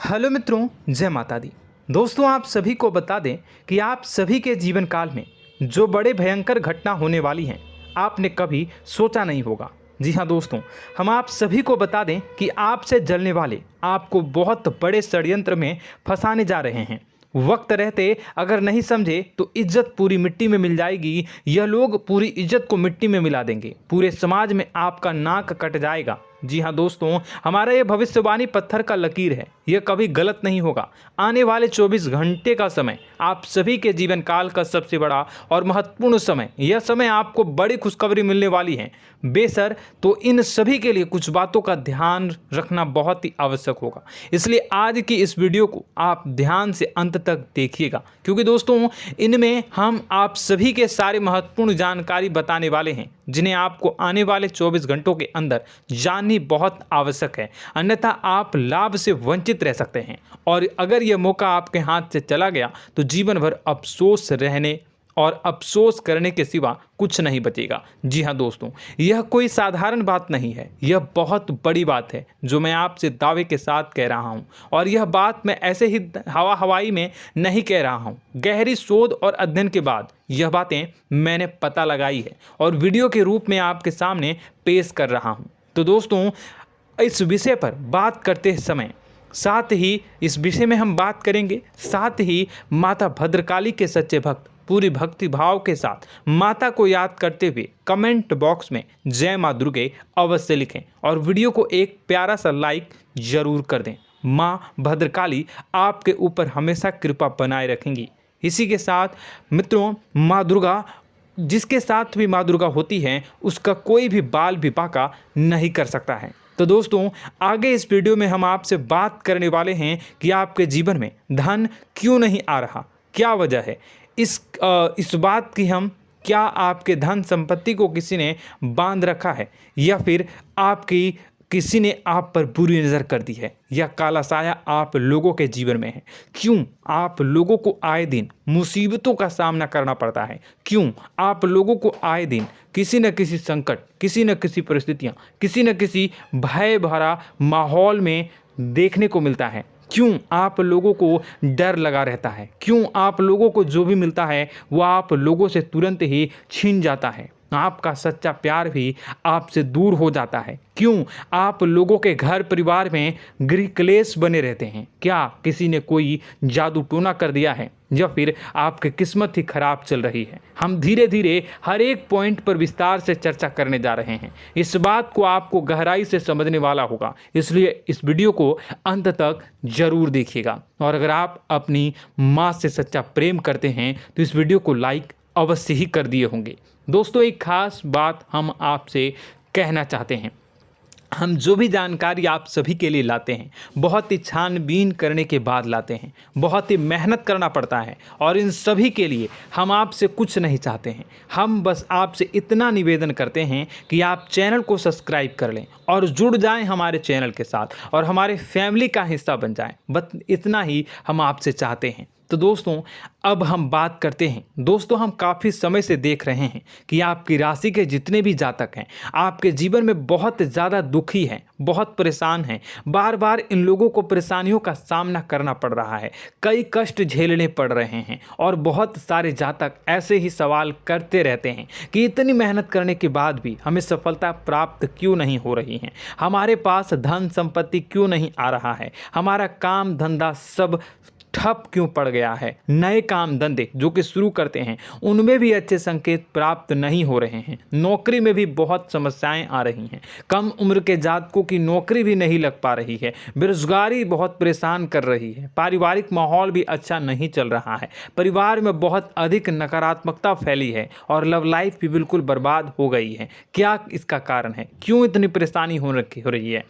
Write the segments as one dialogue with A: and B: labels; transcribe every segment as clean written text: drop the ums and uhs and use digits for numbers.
A: Hello मित्रों, जय माता दी। दोस्तों, आप सभी को बता दें कि आप सभी के जीवन काल में जो बड़े भयंकर घटना होने वाली हैं, आपने कभी सोचा नहीं होगा। जी हाँ दोस्तों, हम आप सभी को बता दें कि आपसे जलने वाले आपको बहुत बड़े षड्यंत्र में फंसाने जा रहे हैं। वक्त रहते अगर नहीं समझे तो इज्जत पूरी मिट्टी में मिल जाएगी। यह लोग पूरी इज्जत को मिट्टी में मिला देंगे। पूरे समाज में आपका नाक कट जाएगा। जी हाँ दोस्तों, हमारा ये भविष्यवाणी पत्थर का लकीर है, यह कभी गलत नहीं होगा। आने वाले 24 घंटे का समय आप सभी के जीवन काल का सबसे बड़ा और महत्वपूर्ण समय। यह समय आपको बड़ी खुशखबरी मिलने वाली है बेसर, तो इन सभी के लिए कुछ बातों का ध्यान रखना बहुत ही आवश्यक होगा। इसलिए आज की इस वीडियो को आप ध्यान से अंत तक देखिएगा, क्योंकि दोस्तों इनमें हम आप सभी के सारे महत्वपूर्ण जानकारी बताने वाले हैं, जिन्हें आपको आने वाले 24 घंटों के अंदर जाननी बहुत आवश्यक है। अन्यथा आप लाभ से वंचित रह सकते हैं, और अगर यह मौका आपके हाथ से चला गया तो जीवन भर अफसोस रहने और अफसोस करने के सिवा कुछ नहीं बचेगा। जी हाँ दोस्तों, यह कोई साधारण बात नहीं है, यह बहुत बड़ी बात है जो मैं आपसे दावे के साथ कह रहा हूँ। और यह बात मैं ऐसे ही हवाई में नहीं कह रहा हूँ। गहरी शोध और अध्ययन के बाद यह बातें मैंने पता लगाई है और वीडियो के रूप में आपके सामने पेश कर रहा हूँ। तो दोस्तों, इस विषय पर बात करते समय साथ ही इस विषय में हम बात करेंगे, साथ ही माता भद्रकाली के सच्चे भक्त पूरी भक्ति भाव के साथ माता को याद करते हुए कमेंट बॉक्स में जय माँ दुर्गे अवश्य लिखें और वीडियो को एक प्यारा सा लाइक जरूर कर दें। माँ भद्रकाली आपके ऊपर हमेशा कृपा बनाए रखेंगी। इसी के साथ मित्रों, माँ दुर्गा, जिसके साथ भी माँ दुर्गा होती हैं, उसका कोई भी बाल भी बांका नहीं कर सकता है। तो दोस्तों, आगे इस वीडियो में हम आपसे बात करने वाले हैं कि आपके जीवन में धन क्यों नहीं आ रहा, क्या वजह है इस बात की। हम क्या आपके धन संपत्ति को किसी ने बांध रखा है, या फिर आपकी किसी ने आप पर बुरी नज़र कर दी है, या काला साया आप लोगों के जीवन में है। क्यों आप लोगों को आए दिन मुसीबतों का सामना करना पड़ता है, क्यों आप लोगों को आए दिन किसी न किसी संकट, किसी न किसी परिस्थितियाँ, किसी न किसी भय भरा माहौल में देखने को मिलता है, क्यों आप लोगों को डर लगा रहता है, क्यों आप लोगों को जो भी मिलता है वो आप लोगों से तुरंत ही छीन जाता है, आपका सच्चा प्यार भी आपसे दूर हो जाता है, क्यों आप लोगों के घर परिवार में गृह क्लेश बने रहते हैं। क्या किसी ने कोई जादू टोना कर दिया है, या फिर आपकी किस्मत ही खराब चल रही है। हम धीरे धीरे हर एक पॉइंट पर विस्तार से चर्चा करने जा रहे हैं। इस बात को आपको गहराई से समझने वाला होगा, इसलिए इस वीडियो को अंत तक जरूर देखिएगा। और अगर आप अपनी माँ से सच्चा प्रेम करते हैं तो इस वीडियो को लाइक अवश्य ही कर दिए होंगे। दोस्तों, एक खास बात हम आपसे कहना चाहते हैं। हम जो भी जानकारी आप सभी के लिए लाते हैं, बहुत ही छानबीन करने के बाद लाते हैं, बहुत ही मेहनत करना पड़ता है, और इन सभी के लिए हम आपसे कुछ नहीं चाहते हैं। हम बस आपसे इतना निवेदन करते हैं कि आप चैनल को सब्सक्राइब कर लें और जुड़ जाएं हमारे चैनल के साथ और हमारे फैमिली का हिस्सा बन जाएं। बस इतना ही हम आपसे चाहते हैं। तो दोस्तों, अब हम बात करते हैं। दोस्तों, हम काफ़ी समय से देख रहे हैं कि आपकी राशि के जितने भी जातक हैं, आपके जीवन में बहुत ज़्यादा दुखी हैं, बहुत परेशान हैं। बार बार इन लोगों को परेशानियों का सामना करना पड़ रहा है, कई कष्ट झेलने पड़ रहे हैं, और बहुत सारे जातक ऐसे ही सवाल करते रहते हैं कि इतनी मेहनत करने के बाद भी हमें सफलता प्राप्त क्यों नहीं हो रही है, हमारे पास धन संपत्ति क्यों नहीं आ रहा है, हमारा काम धंधा सब ठप क्यों पड़ गया है, नए काम धंधे जो कि शुरू करते हैं उनमें भी अच्छे संकेत प्राप्त नहीं हो रहे हैं, नौकरी में भी बहुत समस्याएं आ रही हैं, कम उम्र के जातकों की नौकरी भी नहीं लग पा रही है, बेरोजगारी बहुत परेशान कर रही है, पारिवारिक माहौल भी अच्छा नहीं चल रहा है, परिवार में बहुत अधिक नकारात्मकता फैली है, और लव लाइफ भी बिल्कुल बर्बाद हो गई है। क्या इसका कारण है, क्यों इतनी परेशानी हो रही है?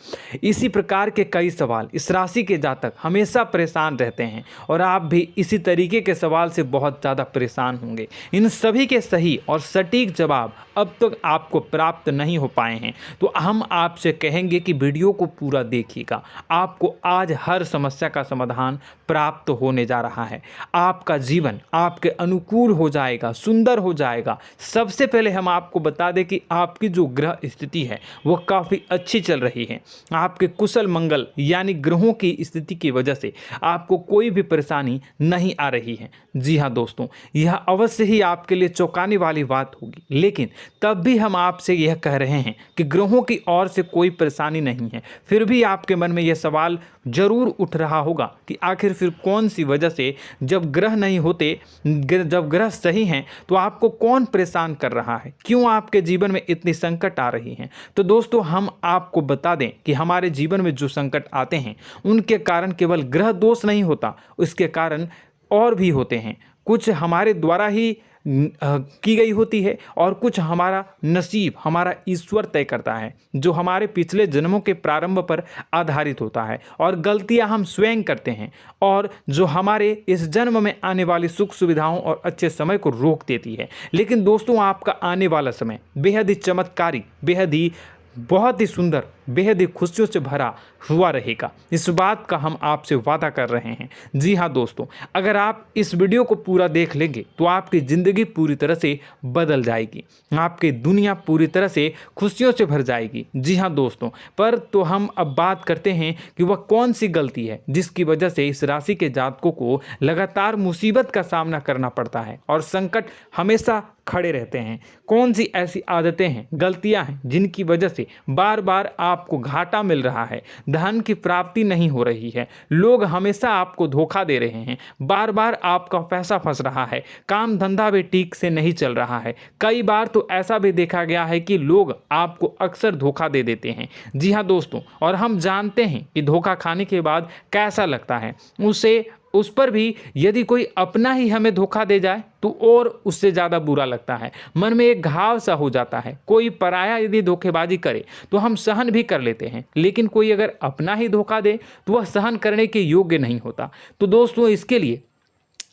A: इसी प्रकार के कई सवाल इस राशि के जातक हमेशा परेशान रहते हैं, और आप भी इसी तरीके के सवाल से बहुत ज़्यादा परेशान होंगे। इन सभी के सही और सटीक जवाब अब तक आपको प्राप्त नहीं हो पाए हैं, तो हम आपसे कहेंगे कि वीडियो को पूरा देखिएगा। आपको आज हर समस्या का समाधान प्राप्त होने जा रहा है। आपका जीवन आपके अनुकूल हो जाएगा, सुंदर हो जाएगा। सबसे पहले हम आपको बता दें कि आपकी जो ग्रह स्थिति है वो काफ़ी अच्छी चल रही है। आपके कुशल मंगल यानी ग्रहों की स्थिति की वजह से आपको कोई भी परेशानी नहीं आ रही है। जी हाँ दोस्तों, यह अवश्य ही आपके लिए चौंकाने वाली बात होगी, लेकिन तब भी हम आपसे यह कह रहे हैं कि ग्रहों की ओर से कोई परेशानी नहीं है। फिर भी आपके मन में यह सवाल जरूर उठ रहा होगा कि आखिर फिर कौन सी वजह से, जब ग्रह नहीं होते, जब ग्रह सही हैं, तो आपको कौन परेशान कर रहा है, क्यों आपके जीवन में इतनी संकट आ रही हैं। तो दोस्तों, हम आपको बता दें कि हमारे जीवन में जो संकट आते हैं उनके कारण केवल ग्रह दोष नहीं होता, उसके कारण और भी होते हैं। कुछ हमारे द्वारा ही की गई होती है और कुछ हमारा नसीब, हमारा ईश्वर तय करता है, जो हमारे पिछले जन्मों के प्रारंभ पर आधारित होता है। और गलतियां हम स्वयं करते हैं और जो हमारे इस जन्म में आने वाली सुख सुविधाओं और अच्छे समय को रोक देती है। लेकिन दोस्तों, आपका आने वाला समय बेहद ही चमत्कारी, बेहद ही बहुत ही सुंदर, बेहद ही खुशियों से भरा हुआ रहेगा। इस बात का हम आपसे वादा कर रहे हैं। जी हाँ दोस्तों, अगर आप इस वीडियो को पूरा देख लेंगे तो आपकी ज़िंदगी पूरी तरह से बदल जाएगी, आपकी दुनिया पूरी तरह से खुशियों से भर जाएगी। जी हाँ दोस्तों, पर तो हम अब बात करते हैं कि वह कौन सी गलती है जिसकी वजह से इस राशि के जातकों को लगातार मुसीबत का सामना करना पड़ता है और संकट हमेशा खड़े रहते हैं। कौन सी ऐसी आदतें हैं, गलतियां हैं जिनकी वजह से बार बार आपको घाटा मिल रहा है, धन की प्राप्ति नहीं हो रही है, लोग हमेशा आपको धोखा दे रहे हैं, बार बार आपका पैसा फंस रहा है, काम धंधा भी ठीक से नहीं चल रहा है। कई बार तो ऐसा भी देखा गया है कि लोग आपको अक्सर धोखा दे देते हैं। जी हाँ दोस्तों, और हम जानते हैं कि धोखा खाने के बाद कैसा लगता है। उस पर भी यदि कोई अपना ही हमें धोखा दे जाए तो और उससे ज़्यादा बुरा लगता है, मन में एक घाव सा हो जाता है। कोई पराया यदि धोखेबाजी करे तो हम सहन भी कर लेते हैं, लेकिन कोई अगर अपना ही धोखा दे तो वह सहन करने के योग्य नहीं होता। तो दोस्तों, इसके लिए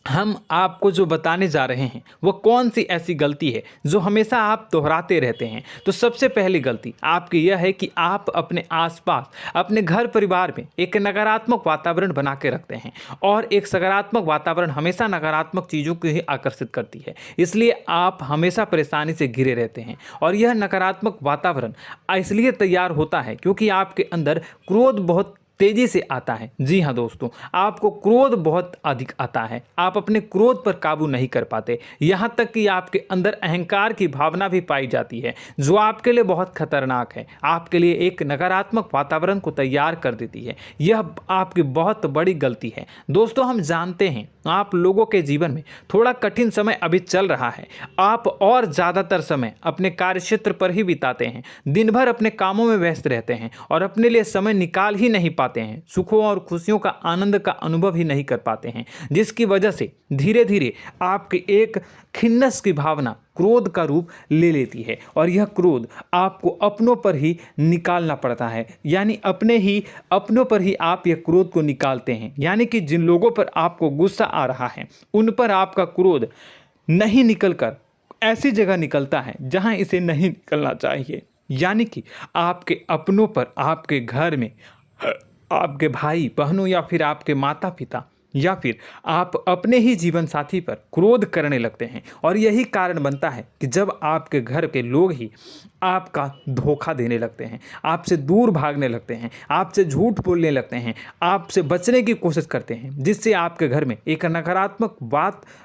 A: हम आपको जो बताने जा रहे हैं वो कौन सी ऐसी गलती है जो हमेशा आप दोहराते रहते हैं। तो सबसे पहली गलती आपकी यह है कि आप अपने आसपास, अपने घर परिवार में एक नकारात्मक वातावरण बना के रखते हैं, और एक सकारात्मक वातावरण हमेशा नकारात्मक चीज़ों को ही आकर्षित करती है। इसलिए आप हमेशा परेशानी से घिरे रहते हैं, और यह नकारात्मक वातावरण इसलिए तैयार होता है क्योंकि आपके अंदर क्रोध बहुत तेजी से आता है। जी हाँ दोस्तों, आपको क्रोध बहुत अधिक आता है, आप अपने क्रोध पर काबू नहीं कर पाते, यहाँ तक कि आपके अंदर अहंकार की भावना भी पाई जाती है, जो आपके लिए बहुत खतरनाक है, आपके लिए एक नकारात्मक वातावरण को तैयार कर देती है। यह आपकी बहुत बड़ी गलती है। दोस्तों, हम जानते हैं आप लोगों के जीवन में थोड़ा कठिन समय अभी चल रहा है। आप और ज़्यादातर समय अपने कार्यक्षेत्र पर ही बिताते हैं, दिन भर अपने कामों में व्यस्त रहते हैं और अपने लिए समय निकाल ही नहीं पाते हैं, सुखों और खुशियों का आनंद का अनुभव ही नहीं कर पाते हैं, जिसकी वजह से धीरे धीरे आपकी एक खिन्नस की भावना क्रोध का रूप ले लेती है, और यह क्रोध आपको अपनों पर ही निकालना पड़ता है। यानी अपनों पर ही आप यह क्रोध को निकालते हैं। यानी कि जिन लोगों पर आपको गुस्सा आ रहा है उन पर आपका क्रोध नहीं निकलकर ऐसी जगह निकलता है जहां इसे नहीं निकलना चाहिए। यानी कि आपके अपनों पर, आपके घर में, आपके भाई बहनों या फिर आपके माता पिता या फिर आप अपने ही जीवन साथी पर क्रोध करने लगते हैं, और यही कारण बनता है कि जब आपके घर के लोग ही आपका धोखा देने लगते हैं, आपसे दूर भागने लगते हैं, आपसे झूठ बोलने लगते हैं, आपसे बचने की कोशिश करते हैं, जिससे आपके घर में एक नकारात्मक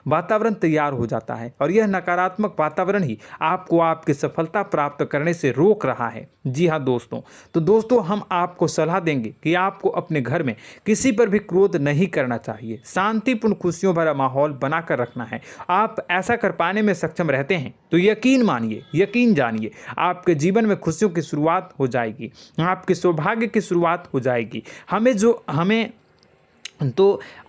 A: वातावरण तैयार हो जाता है, और यह नकारात्मक वातावरण ही आपको आपकी सफलता प्राप्त करने से रोक रहा है। जी हाँ दोस्तों, तो दोस्तों, हम आपको सलाह देंगे कि आपको अपने घर में किसी पर भी क्रोध नहीं करना चाहिए, शांतिपूर्ण खुशियों भरा माहौल बनाकर रखना है। आप ऐसा कर पाने में सक्षम रहते हैं तो यकीन मानिए, यकीन जानिए, आपके जीवन में खुशियों की शुरुआत हो जाएगी, आपके सौभाग्य की शुरुआत हो जाएगी।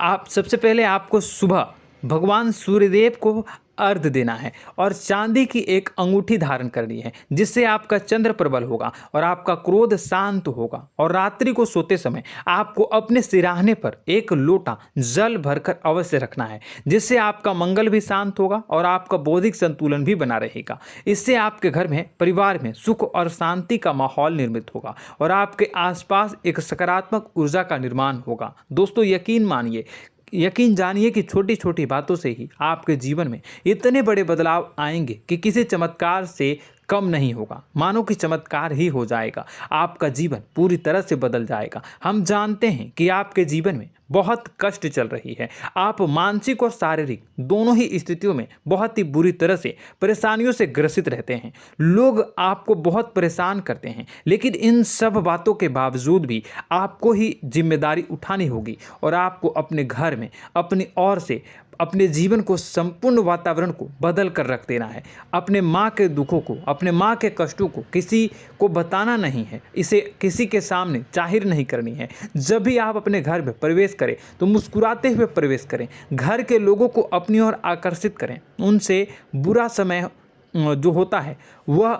A: आप सबसे पहले आपको सुबह भगवान सूर्यदेव को अर्घ्य देना है और चांदी की एक अंगूठी धारण करनी है, जिससे आपका चंद्र प्रबल होगा और आपका क्रोध शांत होगा। और रात्रि को सोते समय आपको अपने सिरहाने पर एक लोटा जल भरकर अवश्य रखना है, जिससे आपका मंगल भी शांत होगा और आपका बौद्धिक संतुलन भी बना रहेगा। इससे आपके घर में, परिवार में सुख और शांति का माहौल निर्मित होगा और आपके आसपास एक सकारात्मक ऊर्जा का निर्माण होगा। दोस्तों, यकीन जानिए कि छोटी छोटी बातों से ही आपके जीवन में इतने बड़े बदलाव आएंगे कि किसी चमत्कार से कम नहीं होगा। मानो कि चमत्कार ही हो जाएगा, आपका जीवन पूरी तरह से बदल जाएगा। हम जानते हैं कि आपके जीवन में बहुत कष्ट चल रही है, आप मानसिक और शारीरिक दोनों ही स्थितियों में बहुत ही बुरी तरह से परेशानियों से ग्रसित रहते हैं। लोग आपको बहुत परेशान करते हैं, लेकिन इन सब बातों के बावजूद भी आपको ही जिम्मेदारी उठानी होगी और आपको अपने घर में अपनी ओर से अपने जीवन को, संपूर्ण वातावरण को बदल कर रख देना है। अपने माँ के दुखों को, अपने माँ के कष्टों को किसी को बताना नहीं है, इसे किसी के सामने जाहिर नहीं करनी है। जब भी आप अपने घर में प्रवेश करें तो मुस्कुराते हुए प्रवेश करें, घर के लोगों को अपनी ओर आकर्षित करें। उनसे बुरा समय जो होता है वह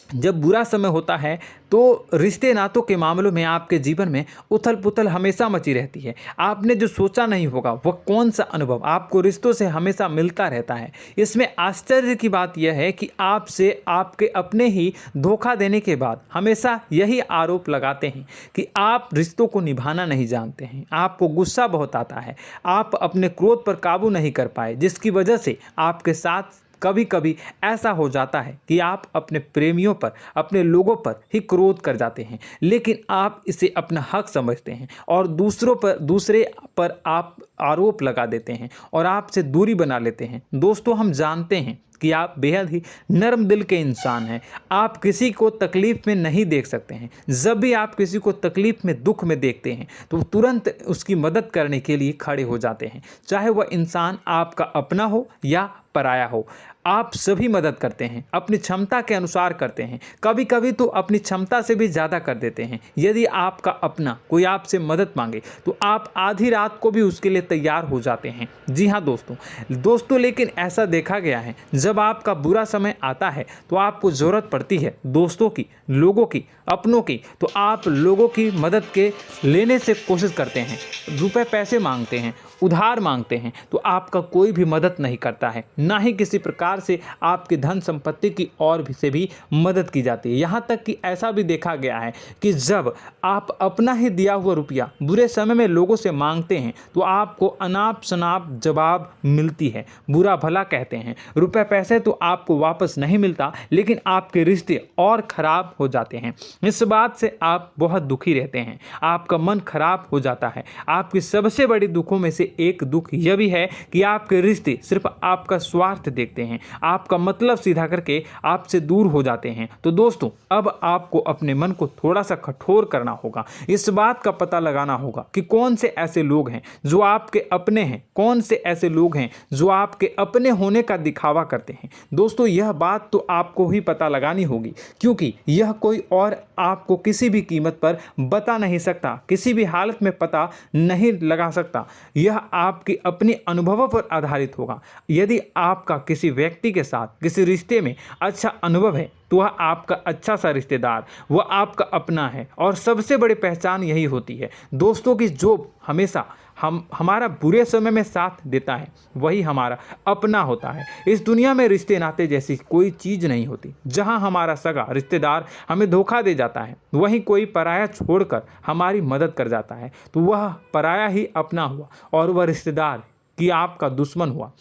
A: जब बुरा समय होता है तो रिश्ते नातों के मामलों में आपके जीवन में उथल पुथल हमेशा मची रहती है। आपने जो सोचा नहीं होगा वह कौन सा अनुभव आपको रिश्तों से हमेशा मिलता रहता है। इसमें आश्चर्य की बात यह है कि आपसे आपके अपने ही धोखा देने के बाद हमेशा यही आरोप लगाते हैं कि आप रिश्तों को निभाना नहीं जानते हैं, आपको गुस्सा बहुत आता है, आप अपने क्रोध पर काबू नहीं कर पाए, जिसकी वजह से आपके साथ कभी कभी ऐसा हो जाता है कि आप अपने प्रेमियों पर, अपने लोगों पर ही क्रोध कर जाते हैं, लेकिन आप इसे अपना हक समझते हैं और दूसरे पर आप आरोप लगा देते हैं और आपसे दूरी बना लेते हैं। दोस्तों, हम जानते हैं कि आप बेहद ही नर्म दिल के इंसान हैं। आप किसी को तकलीफ में नहीं देख सकते हैं। जब भी आप किसी को तकलीफ में, दुख में देखते हैं तो तुरंत उसकी मदद करने के लिए खड़े हो जाते हैं, चाहे वह इंसान आपका अपना हो या पराया हो। आप सभी मदद करते हैं, अपनी क्षमता के अनुसार करते हैं, कभी कभी तो अपनी क्षमता से भी ज़्यादा कर देते हैं। यदि आपका अपना कोई आपसे मदद मांगे तो आप आधी रात को भी उसके लिए तैयार हो जाते हैं। जी हाँ दोस्तों, लेकिन ऐसा देखा गया है, जब आपका बुरा समय आता है तो आपको ज़रूरत पड़ती है दोस्तों की, लोगों की, अपनों की, तो आप लोगों की मदद के लेने से कोशिश करते हैं, रुपए पैसे मांगते हैं, उधार मांगते हैं, तो आपका कोई भी मदद नहीं करता है, ना ही किसी प्रकार से आपकी धन संपत्ति की ओर से भी मदद की जाती है। यहाँ तक कि ऐसा भी देखा गया है कि जब आप अपना ही दिया हुआ रुपया बुरे समय में लोगों से मांगते हैं तो आपको अनाप शनाप जवाब मिलती है, बुरा भला कहते हैं। रुपए पैसे तो आपको वापस नहीं मिलता, लेकिन आपके रिश्ते और खराब हो जाते हैं। इस बात से आप बहुत दुखी रहते हैं, आपका मन खराब हो जाता है। आपकी सबसे बड़ी दुखों में से एक दुख यह भी है कि आपके रिश्ते सिर्फ आपका स्वार्थ देखते हैं, आपका मतलब सीधा करके आपसे दूर हो जाते हैं। तो दोस्तों, अब आपको अपने मन को थोड़ा सा कठोर करना होगा, इस बात का पता लगाना होगा कि कौन से ऐसे लोग हैं जो आपके अपने हैं, कौन से ऐसे लोग हैं जो आपके अपने होने का दिखावा करते हैं। दोस्तों, यह बात तो आपको ही पता लगानी होगी, क्योंकि यह कोई और आपको किसी भी कीमत पर बता नहीं सकता, किसी भी हालत में पता नहीं लगा सकता। यह आपकी अपने अनुभवों पर आधारित होगा। यदि आपका किसी व्यक्ति के साथ किसी रिश्ते में अच्छा अनुभव है तो वह आपका अच्छा सा रिश्तेदार, वह आपका अपना है। और सबसे बड़ी पहचान यही होती है दोस्तों की जो हमेशा हमारा बुरे समय में साथ देता है वही हमारा अपना होता है। इस दुनिया में रिश्ते नाते जैसी कोई चीज़ नहीं होती। जहां हमारा सगा रिश्तेदार हमें धोखा दे जाता है, वहीं कोई पराया छोड़कर हमारी मदद कर जाता है, तो वह पराया ही अपना हुआ और वह रिश्तेदार की आपका दुश्मन हुआ।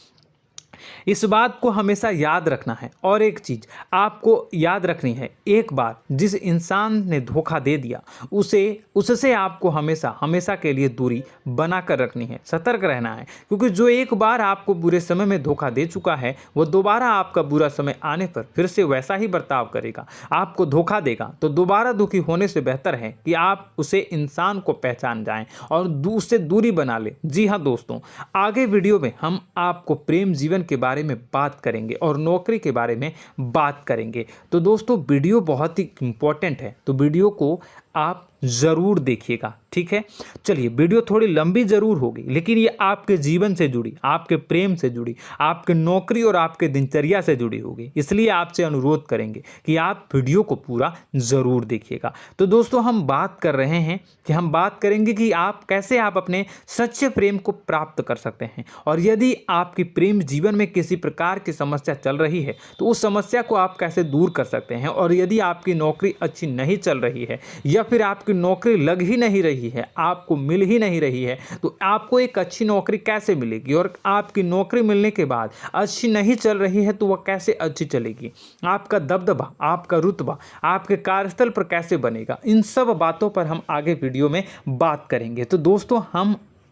A: इस बात को हमेशा याद रखना है। और एक चीज़ आपको याद रखनी है, एक बार जिस इंसान ने धोखा दे दिया उससे आपको हमेशा के लिए दूरी बना कर रखनी है, सतर्क रहना है। क्योंकि जो एक बार आपको बुरे समय में धोखा दे चुका है वो दोबारा आपका बुरा समय आने पर फिर से वैसा ही बर्ताव करेगा, आपको धोखा देगा। तो दोबारा दुखी होने से बेहतर है कि आप उसे इंसान को पहचान जाएं और उससे दूरी बना लें। जी हाँ दोस्तों, आगे वीडियो में हम आपको प्रेम जीवन के बारे में बात करेंगे और नौकरी के बारे में बात करेंगे। तो दोस्तों, वीडियो बहुत ही इम्पोर्टेंट है, तो वीडियो को आप ज़रूर देखिएगा, ठीक है। चलिए, वीडियो थोड़ी लंबी ज़रूर होगी, लेकिन ये आपके जीवन से जुड़ी, आपके प्रेम से जुड़ी, आपके नौकरी और आपके दिनचर्या से जुड़ी होगी, इसलिए आपसे अनुरोध करेंगे कि आप वीडियो को पूरा ज़रूर देखिएगा। तो दोस्तों, हम बात कर रहे हैं कि हम बात करेंगे कि आप कैसे आप अपने सच्चे प्रेम को प्राप्त कर सकते हैं, और यदि आपकी प्रेम जीवन में किसी प्रकार की समस्या चल रही है तो उस समस्या को आप कैसे दूर कर सकते हैं, और यदि आपकी नौकरी अच्छी नहीं चल रही है या फिर आपकी नौकरी लग ही नहीं रही है, आपको मिल ही नहीं रही है, तो आपको एक अच्छी नौकरी कैसे मिलेगी, और आपकी नौकरी मिलने के बाद अच्छी नहीं चल रही है तो वह कैसे अच्छी चलेगी, आपका दबदबा, आपका रुतबा आपके कार्यस्थल पर कैसे बनेगा, इन सब बातों पर हम आगे वीडियो में बात करेंगे। तो दोस्तों,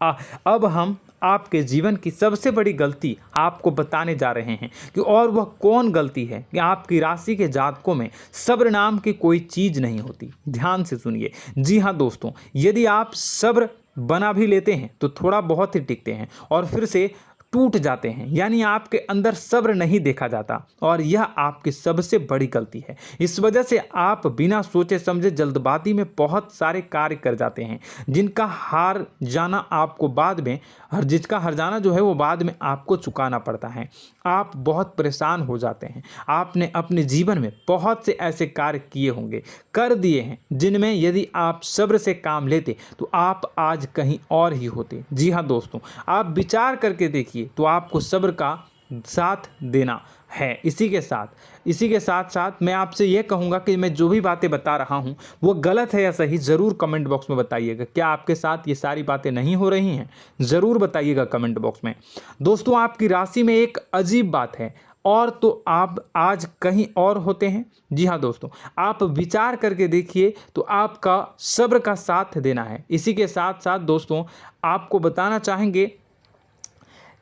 A: अब हम आपके जीवन की सबसे बड़ी गलती आपको बताने जा रहे हैं कि और वह कौन गलती है कि आपकी राशि के जातकों में सब्र नाम की कोई चीज़ नहीं होती। ध्यान से सुनिए। जी हाँ दोस्तों, यदि आप सब्र बना भी लेते हैं तो थोड़ा बहुत ही टिकते हैं और फिर से टूट जाते हैं, यानी आपके अंदर सब्र नहीं देखा जाता, और यह आपकी सबसे बड़ी गलती है। इस वजह से आप बिना सोचे समझे जल्दबाजी में बहुत सारे कार्य कर जाते हैं, जिसका हार जाना जो है वो बाद में आपको चुकाना पड़ता है। आप बहुत परेशान हो जाते हैं। आपने अपने जीवन में बहुत से ऐसे कार्य किए होंगे, कर दिए हैं, जिनमें यदि आप सब्र से काम लेते तो आप आज कहीं और ही होते। जी हाँ दोस्तों, आप विचार करके देखिए तो आपको सब्र का साथ देना है। इसी के साथ साथ मैं आपसे यह कहूँगा कि मैं जो भी बातें बता रहा हूँ वो गलत है या सही, ज़रूर कमेंट बॉक्स में बताइएगा। क्या आपके साथ ये सारी बातें नहीं हो रही हैं? ज़रूर बताइएगा कमेंट बॉक्स में। दोस्तों, आपकी राशि में एक अजीब बात है, और तो आप आज कहीं और होते हैं। जी हाँ दोस्तों, आप विचार करके देखिए तो आपका सब्र का साथ देना है। इसी के साथ साथ दोस्तों, आपको बताना चाहेंगे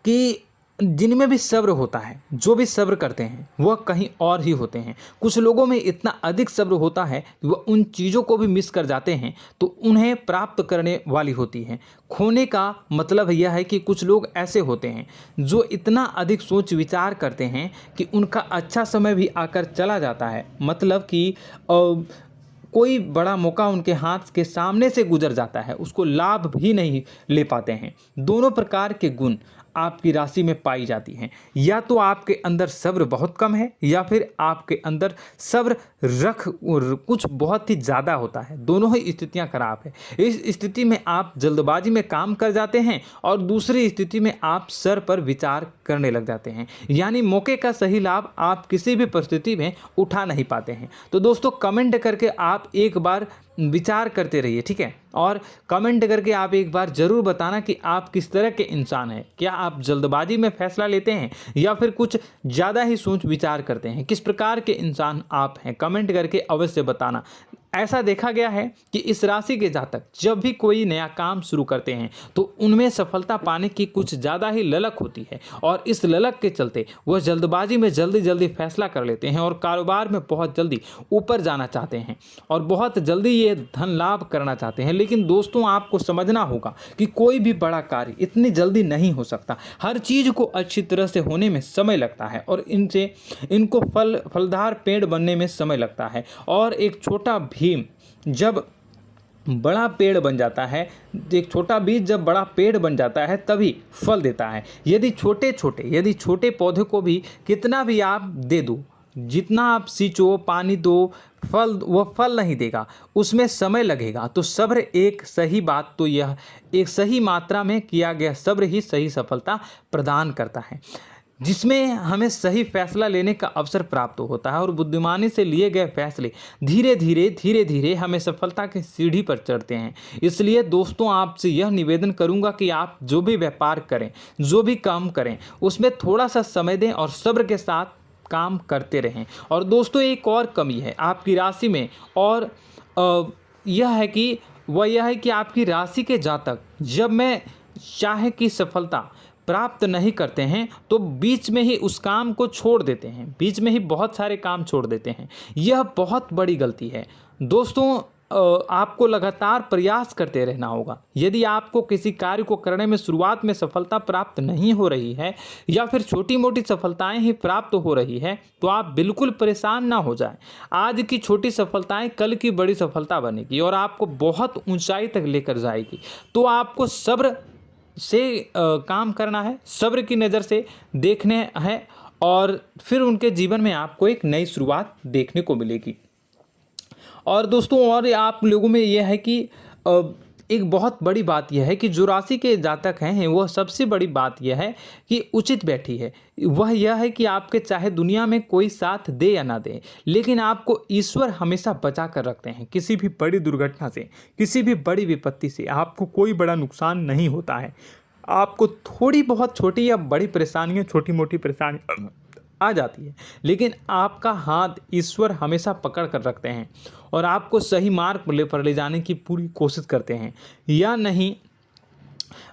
A: कि जिनमें भी सब्र होता है, जो भी सब्र करते हैं वह कहीं और ही होते हैं। कुछ लोगों में इतना अधिक सब्र होता है कि वह उन चीज़ों को भी मिस कर जाते हैं तो उन्हें प्राप्त करने वाली होती हैं। खोने का मतलब यह है कि कुछ लोग ऐसे होते हैं जो इतना अधिक सोच विचार करते हैं कि उनका अच्छा समय भी आकर चला जाता है, मतलब कि कोई बड़ा मौका उनके हाथ के सामने से गुजर जाता है, उसको लाभ भी नहीं ले पाते हैं। दोनों प्रकार के गुण आपकी राशि में पाई जाती हैं। या तो आपके अंदर सब्र बहुत कम है या फिर आपके अंदर सब्र कुछ बहुत ही ज़्यादा होता है। दोनों ही स्थितियां खराब है। इस स्थिति में आप जल्दबाजी में काम कर जाते हैं और दूसरी स्थिति में आप सर पर विचार करने लग जाते हैं, यानी मौके का सही लाभ आप किसी भी परिस्थिति में उठा नहीं पाते हैं। तो दोस्तों, कमेंट करके आप एक बार विचार करते रहिए, ठीक है, और कमेंट करके आप एक बार ज़रूर बताना कि आप किस तरह के इंसान हैं। क्या आप जल्दबाजी में फैसला लेते हैं या फिर कुछ ज़्यादा ही सोच विचार करते हैं? किस प्रकार के इंसान आप हैं, कमेंट करके अवश्य बताना। ऐसा देखा गया है कि इस राशि के जातक जब भी कोई नया काम शुरू करते हैं तो उनमें सफलता पाने की कुछ ज़्यादा ही ललक होती है, और इस ललक के चलते वह जल्दबाजी में जल्दी फैसला कर लेते हैं और कारोबार में बहुत जल्दी ऊपर जाना चाहते हैं और बहुत जल्दी ये धन लाभ करना चाहते हैं। लेकिन दोस्तों, आपको समझना होगा कि कोई भी बड़ा कार्य इतनी जल्दी नहीं हो सकता। हर चीज़ को अच्छी तरह से होने में समय लगता है और इनको फलदार पेड़ बनने में समय लगता है। और एक छोटा भीम जब बड़ा पेड़ बन जाता है, एक छोटा बीज जब बड़ा पेड़ बन जाता है तभी फल देता है। यदि छोटे पौधे को भी कितना भी आप दे दो, जितना आप सींचो, पानी दो, वह फल नहीं देगा, उसमें समय लगेगा। तो सब्र एक सही बात, तो यह एक सही मात्रा में किया गया सब्र ही सही सफलता प्रदान करता है, जिसमें हमें सही फैसला लेने का अवसर प्राप्त होता है और बुद्धिमानी से लिए गए फैसले धीरे धीरे हमें सफलता की सीढ़ी पर चढ़ते हैं। इसलिए दोस्तों, आपसे यह निवेदन करूंगा कि आप जो भी व्यापार करें, जो भी काम करें, उसमें थोड़ा सा समय दें और सब्र के साथ काम करते रहें। और दोस्तों, एक और कमी है आपकी राशि में, और यह है कि आपकी राशि के जातक जब में चाहे कि सफलता प्राप्त नहीं करते हैं तो बीच में ही उस काम को छोड़ देते हैं, बीच में ही बहुत सारे काम छोड़ देते हैं। यह बहुत बड़ी गलती है दोस्तों। आपको लगातार प्रयास करते रहना होगा। यदि आपको किसी कार्य को करने में शुरुआत में सफलता प्राप्त नहीं हो रही है या फिर छोटी मोटी सफलताएं ही प्राप्त हो रही है तो आप बिल्कुल परेशान ना हो जाएं। आज की छोटी सफलताएं कल की बड़ी सफलता बनेगी और आपको बहुत ऊंचाई तक लेकर जाएगी। तो आपको सब्र से काम करना है, सब्र की नज़र से देखने हैं और फिर उनके जीवन में आपको एक नई शुरुआत देखने को मिलेगी। और दोस्तों और आप लोगों में यह है कि एक बहुत बड़ी बात यह है कि जो राशि के जातक हैं वह सबसे बड़ी बात यह है कि उचित बैठी है। वह यह है कि आपके चाहे दुनिया में कोई साथ दे या ना दे, लेकिन आपको ईश्वर हमेशा बचा कर रखते हैं। किसी भी बड़ी दुर्घटना से, किसी भी बड़ी विपत्ति से आपको कोई बड़ा नुकसान नहीं होता है। आपको थोड़ी बहुत छोटी या बड़ी परेशानियाँ, छोटी मोटी परेशानी आ जाती है, लेकिन आपका हाथ ईश्वर हमेशा पकड़ कर रखते हैं और आपको सही मार्ग पर ले जाने की पूरी कोशिश करते हैं। या नहीं,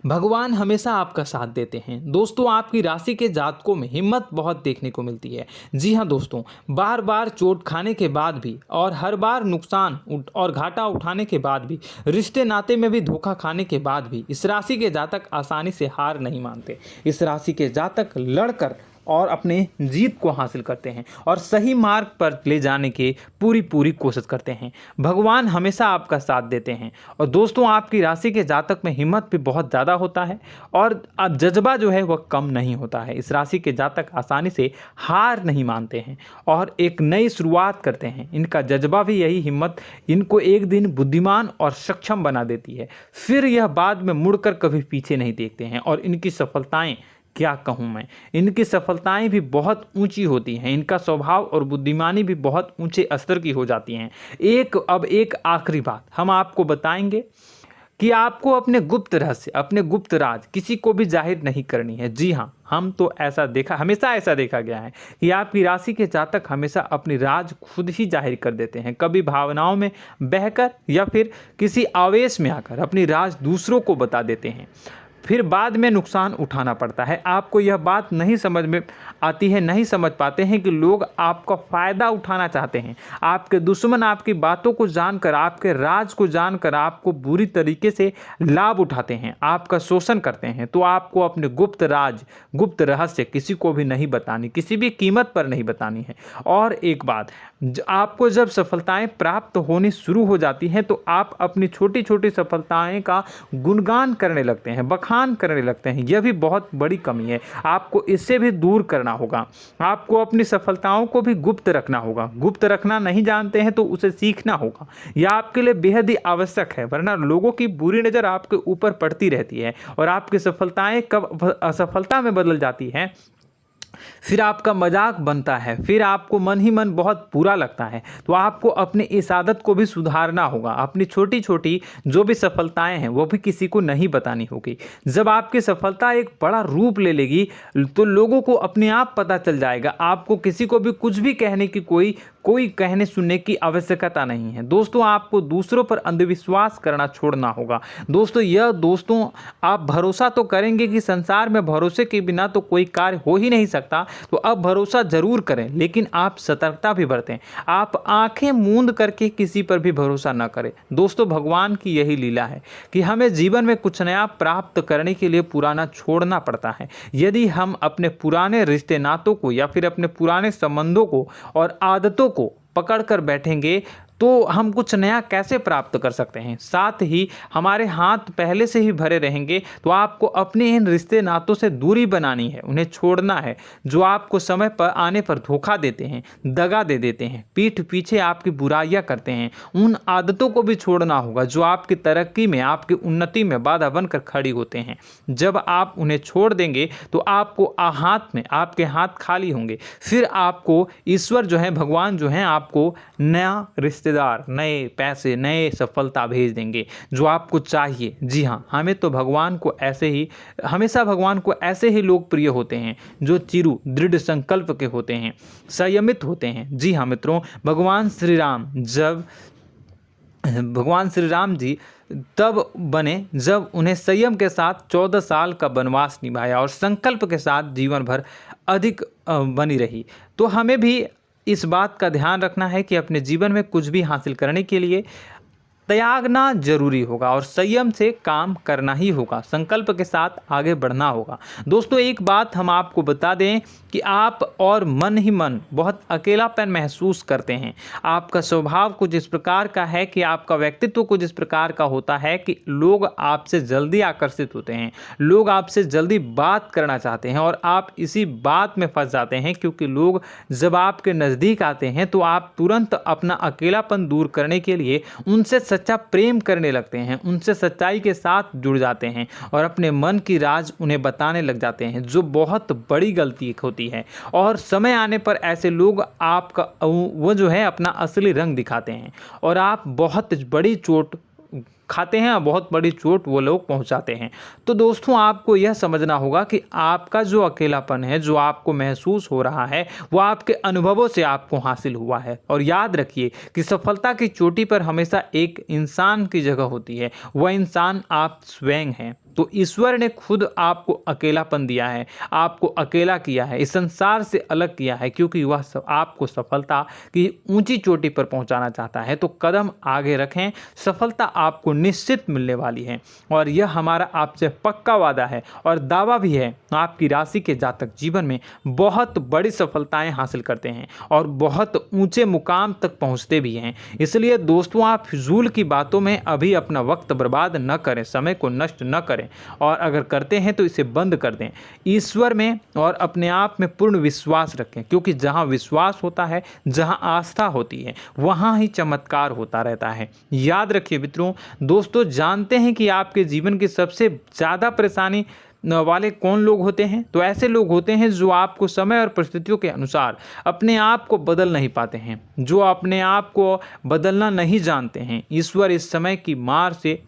A: भगवान हमेशा आपका साथ देते हैं। दोस्तों आपकी राशि के जातकों में हिम्मत बहुत देखने को मिलती है। जी हाँ दोस्तों, बार बार चोट खाने के बाद भी और हर बार नुकसान और घाटा उठाने के बाद भी, रिश्ते नाते में भी धोखा खाने के बाद भी इस राशि के जातक आसानी से हार नहीं मानते। इस राशि के जातक लड़कर और अपने जीत को हासिल करते हैं और सही मार्ग पर ले जाने की पूरी कोशिश करते हैं। भगवान हमेशा आपका साथ देते हैं। और दोस्तों आपकी राशि के जातक में हिम्मत भी बहुत ज़्यादा होता है और अब जज्बा जो है वह कम नहीं होता है। इस राशि के जातक आसानी से हार नहीं मानते हैं और एक नई शुरुआत करते हैं। इनका जज्बा भी, यही हिम्मत इनको एक दिन बुद्धिमान और सक्षम बना देती है। फिर यह बाद में मुड़कर कभी पीछे नहीं देखते हैं और इनकी सफलताएं, क्या कहूँ मैं, इनकी सफलताएं भी बहुत ऊंची होती हैं। इनका स्वभाव और बुद्धिमानी भी बहुत ऊंचे स्तर की हो जाती हैं। अब एक आखिरी बात हम आपको बताएंगे कि आपको अपने गुप्त रहस्य, अपने गुप्त राज किसी को भी जाहिर नहीं करनी है। जी हाँ, हम तो हमेशा ऐसा देखा गया है कि आपकी राशि के जातक हमेशा अपनी राज खुद ही जाहिर कर देते हैं। कभी भावनाओं में बहकर या फिर किसी आवेश में आकर अपनी राज दूसरों को बता देते हैं, फिर बाद में नुकसान उठाना पड़ता है। आपको यह बात नहीं समझ में आती है, नहीं समझ पाते हैं कि लोग आपका फ़ायदा उठाना चाहते हैं। आपके दुश्मन आपकी बातों को जानकर, आपके राज को जानकर आपको बुरी तरीके से लाभ उठाते हैं, आपका शोषण करते हैं। तो आपको अपने गुप्त राज, गुप्त रहस्य किसी को भी नहीं बतानी, किसी भी कीमत पर नहीं बतानी है। और एक बात, आपको जब सफलताएं प्राप्त होनी शुरू हो जाती हैं तो आप अपनी छोटी छोटी सफलताएं का गुणगान करने लगते हैं, बखान करने लगते हैं। यह भी बहुत बड़ी कमी है, आपको इससे भी दूर करना होगा। आपको अपनी सफलताओं को भी गुप्त रखना होगा। गुप्त रखना नहीं जानते हैं तो उसे सीखना होगा। यह आपके लिए बेहद ही आवश्यक है, वरना लोगों की बुरी नज़र आपके ऊपर पड़ती रहती है और आपकी सफलताएं कब असफलता में बदल जाती हैं, फिर आपका मजाक बनता है, फिर आपको मन ही मन बहुत बुरा लगता है। तो आपको अपनी इस आदत को भी सुधारना होगा। अपनी छोटी छोटी जो भी सफलताएं हैं वो भी किसी को नहीं बतानी होगी। जब आपकी सफलता एक बड़ा रूप ले लेगी तो लोगों को अपने आप पता चल जाएगा। आपको किसी को भी कुछ भी कहने की कोई कहने सुनने की आवश्यकता नहीं है। दोस्तों आपको दूसरों पर अंधविश्वास करना छोड़ना होगा। दोस्तों आप भरोसा तो करेंगे कि संसार में भरोसे के बिना तो कोई कार्य हो ही नहीं सकता, तो अब भरोसा जरूर करें, लेकिन आप सतर्कता भी बरतें। आप आंखें मूंद करके किसी पर भी भरोसा न करें। दोस्तों भगवान की यही लीला है कि हमें जीवन में कुछ नया प्राप्त करने के लिए पुराना छोड़ना पड़ता है। यदि हम अपने पुराने रिश्ते नातों को या फिर अपने पुराने संबंधों को और आदतों को पकड़ कर बैठेंगे तो हम कुछ नया कैसे प्राप्त कर सकते हैं। साथ ही हमारे हाथ पहले से ही भरे रहेंगे। तो आपको अपने इन रिश्ते नातों से दूरी बनानी है, उन्हें छोड़ना है जो आपको समय पर आने पर धोखा देते हैं, दगा दे देते हैं, पीठ पीछे आपकी बुराइयां करते हैं। उन आदतों को भी छोड़ना होगा जो आपकी तरक्की में, आपकी उन्नति में बाधा बनकर खड़ी होते हैं। जब आप उन्हें छोड़ देंगे तो आपके हाथ खाली होंगे। फिर आपको ईश्वर जो है, भगवान जो है, आपको नया रिश्तेदार, नए पैसे, नए सफलता भेज देंगे जो आपको चाहिए। जी हाँ, हमेशा भगवान को ऐसे ही लोग प्रिय होते हैं जो चिरु दृढ़ संकल्प के होते हैं, संयमित होते हैं। जी हाँ मित्रों, भगवान श्री राम जी तब बने जब उन्हें संयम के साथ 14 साल का वनवास निभाया और संकल्प के साथ जीवन भर अधिक बनी रही। तो हमें भी इस बात का ध्यान रखना है कि अपने जीवन में कुछ भी हासिल करने के लिए त्यागना जरूरी होगा और संयम से काम करना ही होगा, संकल्प के साथ आगे बढ़ना होगा। दोस्तों एक बात हम आपको बता दें कि आप और मन ही मन बहुत अकेलापन महसूस करते हैं। आपका स्वभाव कुछ इस प्रकार का है कि आपका व्यक्तित्व कुछ इस प्रकार का होता है कि लोग आपसे जल्दी आकर्षित होते हैं, लोग आपसे जल्दी बात करना चाहते हैं और आप इसी बात में फंस जाते हैं, क्योंकि लोग जब आपके नज़दीक आते हैं तो आप तुरंत अपना अकेलापन दूर करने के लिए उनसे सच्चा प्रेम करने लगते हैं, उनसे सच्चाई के साथ जुड़ जाते हैं और अपने मन की राज उन्हें बताने लग जाते हैं, जो बहुत बड़ी गलती होती है। और समय आने पर ऐसे लोग आपका वो जो है अपना असली रंग दिखाते हैं और आप बहुत बड़ी चोट खाते हैं, बहुत बड़ी चोट वो लोग पहुंचाते हैं। तो दोस्तों आपको यह समझना होगा कि आपका जो अकेलापन है, जो आपको महसूस हो रहा है, वो आपके अनुभवों से आपको हासिल हुआ है। और याद रखिए कि सफलता की चोटी पर हमेशा एक इंसान की जगह होती है, वह इंसान आप स्वयं हैं। तो ईश्वर ने खुद आपको अकेलापन दिया है, आपको अकेला किया है, इस संसार से अलग किया है, क्योंकि वह आपको सफलता की ऊंची चोटी पर पहुंचाना चाहता है। तो कदम आगे रखें, सफलता आपको निश्चित मिलने वाली है और यह हमारा आपसे पक्का वादा है और दावा भी है। आपकी राशि के जातक जीवन में बहुत बड़ी सफलताएं हासिल करते हैं और बहुत ऊंचे मुकाम तक पहुंचते भी हैं। इसलिए दोस्तों आप फिजूल की बातों में अभी अपना वक्त बर्बाद न करें, समय को नष्ट न करें और अगर करते हैं तो इसे बंद कर दें। ईश्वर में और अपने आप में पूर्ण विश्वास रखें, क्योंकि जहां विश्वास होता है, जहां आस्था होती है, वहां ही चमत्कार होता रहता है। याद रखिए मित्रों, दोस्तों जानते हैं कि आपके जीवन की सबसे ज़्यादा परेशानी वाले कौन लोग होते हैं? तो ऐसे लोग होते हैं जो आपको समय और परिस्थितियों के अनुसार अपने आप को बदल नहीं पाते हैं, जो अपने आप को बदलना नहीं जानते हैं। ईश्वर इस समय की मार से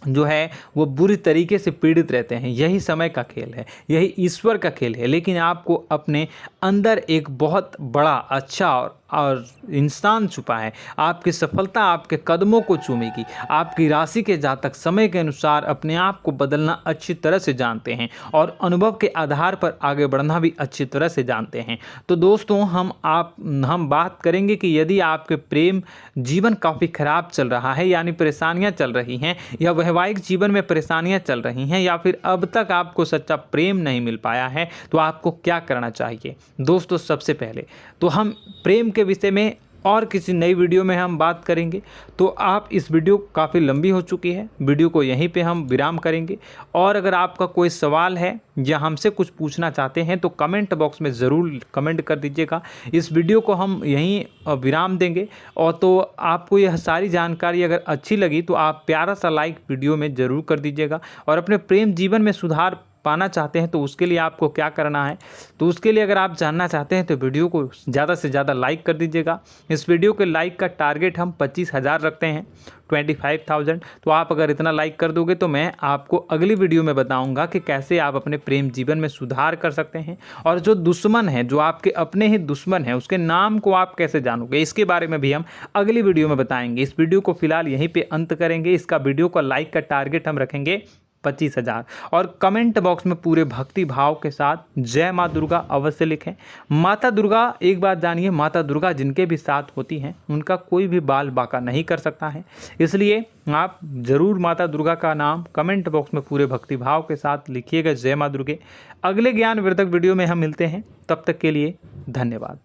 A: जो है वो बुरी तरीके से पीड़ित रहते हैं। यही समय का खेल है, यही ईश्वर का खेल है। लेकिन आपको अपने अंदर एक बहुत बड़ा अच्छा और इंसान छुपा है। आपकी सफलता आपके कदमों को चूमेगी। आपकी राशि के जातक समय के अनुसार अपने आप को बदलना अच्छी तरह से जानते हैं और अनुभव के आधार पर आगे बढ़ना भी अच्छी तरह से जानते हैं। तो दोस्तों हम बात करेंगे कि यदि आपके प्रेम जीवन काफ़ी खराब चल रहा है, यानी परेशानियां चल रही हैं, या वैवाहिक जीवन में परेशानियां चल रही हैं, या फिर अब तक आपको सच्चा प्रेम नहीं मिल पाया है, तो आपको क्या करना चाहिए। दोस्तों सबसे पहले तो हम प्रेम के विषय में और किसी नई वीडियो में हम बात करेंगे। तो आप इस वीडियो काफ़ी लंबी हो चुकी है, वीडियो को यहीं पे हम विराम करेंगे। और अगर आपका कोई सवाल है या हमसे कुछ पूछना चाहते हैं तो कमेंट बॉक्स में ज़रूर कमेंट कर दीजिएगा। इस वीडियो को हम यहीं विराम देंगे। और तो आपको यह सारी जानकारी अगर अच्छी लगी तो आप प्यारा सा लाइक वीडियो में ज़रूर कर दीजिएगा। और अपने प्रेम जीवन में सुधार पाना चाहते हैं तो उसके लिए आपको क्या करना है, तो उसके लिए अगर आप जानना चाहते हैं तो वीडियो को ज़्यादा से ज़्यादा लाइक कर दीजिएगा। इस वीडियो के लाइक का टारगेट हम 25,000 रखते हैं, 25,000। तो आप अगर इतना लाइक कर दोगे तो मैं आपको अगली वीडियो में बताऊंगा कि कैसे आप अपने प्रेम जीवन में सुधार कर सकते हैं। और जो दुश्मन है, जो आपके अपने ही दुश्मन है, उसके नाम को आप कैसे जानोगे, इसके बारे में भी हम अगली वीडियो में बताएंगे। इस वीडियो को फिलहाल यहीं पर अंत करेंगे। इसका वीडियो का लाइक का टारगेट हम रखेंगे 25,000। और कमेंट बॉक्स में पूरे भक्ति भाव के साथ जय माँ दुर्गा अवश्य लिखें। माता दुर्गा, एक बात जानिए, माता दुर्गा जिनके भी साथ होती हैं उनका कोई भी बाल बांका नहीं कर सकता है। इसलिए आप ज़रूर माता दुर्गा का नाम कमेंट बॉक्स में पूरे भक्ति भाव के साथ लिखिएगा, जय माँ दुर्गे। अगले ज्ञानवर्धक वीडियो में हम मिलते हैं, तब तक के लिए धन्यवाद।